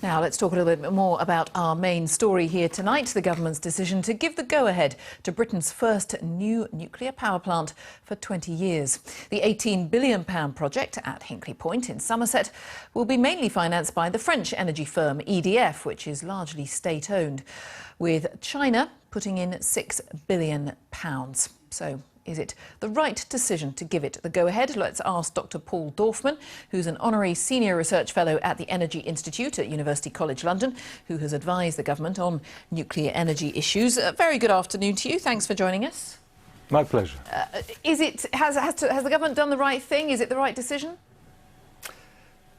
Now let's talk a little bit more about our main story here tonight, the government's decision to give the go-ahead to Britain's first new nuclear power plant for 20 years. The £18 billion project at Hinkley Point in Somerset will be mainly financed by the French energy firm EDF, which is largely state-owned, with China putting in £6 billion. So, is it the right decision to give it the go-ahead? Let's ask Dr. Paul Dorfman, who's an honorary senior research fellow at the Energy Institute at University College London, who has advised the government on nuclear energy issues. Very good afternoon to you. Thanks for joining us. My pleasure. Has the government done the right thing? Is it the right decision?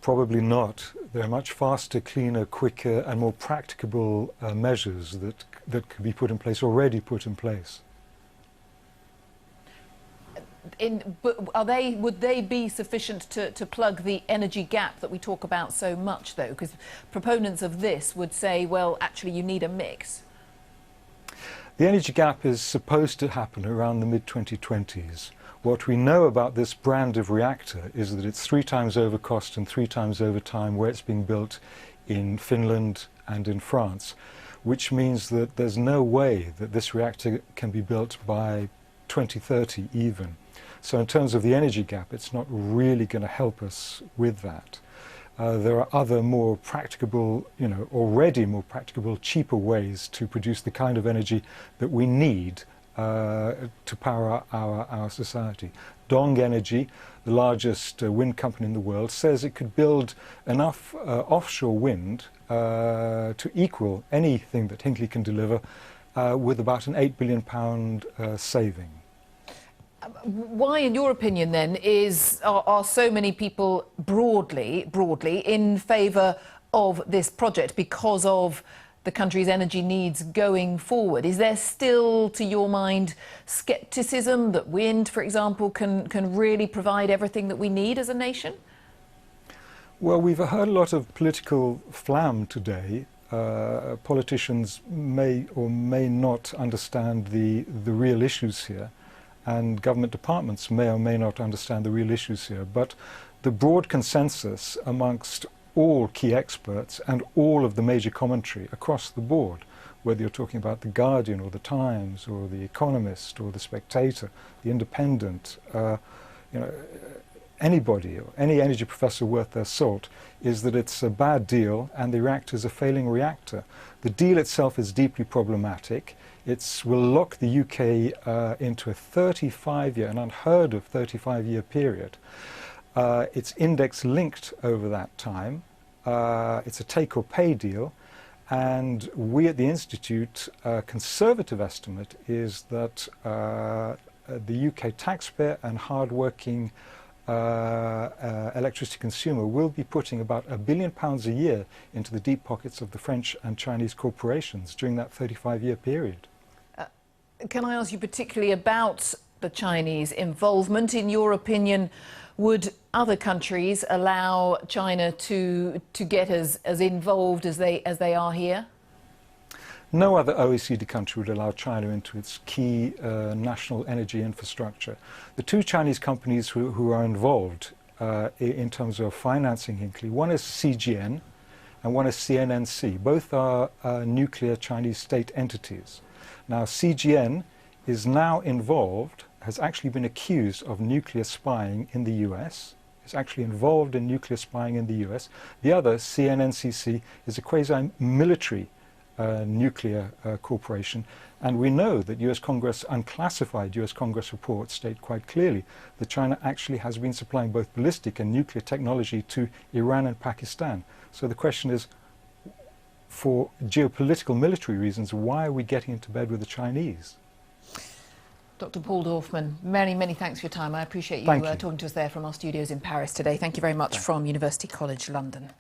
Probably not. There are much faster, cleaner, quicker and more practicable measures that could be put in place, already put in place. But would they be sufficient to plug the energy gap that we talk about so much, though? Because proponents of this would say, well, actually, you need a mix. The energy gap is supposed to happen around the mid-2020s. What we know about this brand of reactor is that it's 3 times over cost and 3 times over time where it's being built in Finland and in France, which means that there's no way that this reactor can be built by 2030 even. So in terms of the energy gap, it's not really going to help us with that. There are other more practicable, already more practicable, cheaper ways to produce the kind of energy that we need to power our society. Dong Energy, the largest wind company in the world, says it could build enough offshore wind to equal anything that Hinkley can deliver with about an £8 billion saving. Why, in your opinion, then, are so many people broadly in favour of this project because of the country's energy needs going forward? Is there still, to your mind, scepticism that wind, for example, can really provide everything that we need as a nation? Well, we've heard a lot of political flam today. Politicians may or may not understand the real issues here, and government departments may or may not understand the real issues here. But the broad consensus amongst all key experts and all of the major commentary across the board, whether you're talking about The Guardian or The Times or The Economist or The Spectator, The Independent, anybody or any energy professor worth their salt, is that it's a bad deal and the reactor is a failing reactor. The deal itself is deeply problematic. It will lock the UK into a 35-year, an unheard of 35-year period. It's index linked over that time. It's a take or pay deal. And we at the Institute, conservative estimate is that the UK taxpayer and hard-working electricity consumer will be putting about £1 billion a year into the deep pockets of the French and Chinese corporations during that 35-year period. Can I ask you particularly about the Chinese involvement? In your opinion, would other countries allow China to get as involved as they are here? No other OECD country would allow China into its key national energy infrastructure. The 2 Chinese companies who are involved in terms of financing Hinkley, one is CGN and one is CNNC. Both are nuclear Chinese state entities. Now, CGN is now involved, has actually been accused of nuclear spying in the US. It's actually involved in nuclear spying in the US. The other, CNNCC, is a quasi-military nuclear corporation. And we know that US Congress, unclassified US Congress reports state quite clearly that China actually has been supplying both ballistic and nuclear technology to Iran and Pakistan. So the question is, for geopolitical military reasons, why are we getting into bed with the Chinese? Dr. Paul Dorfman, many, many thanks for your time. I appreciate you talking to us there from our studios in Paris today. Thank you very much from University College London.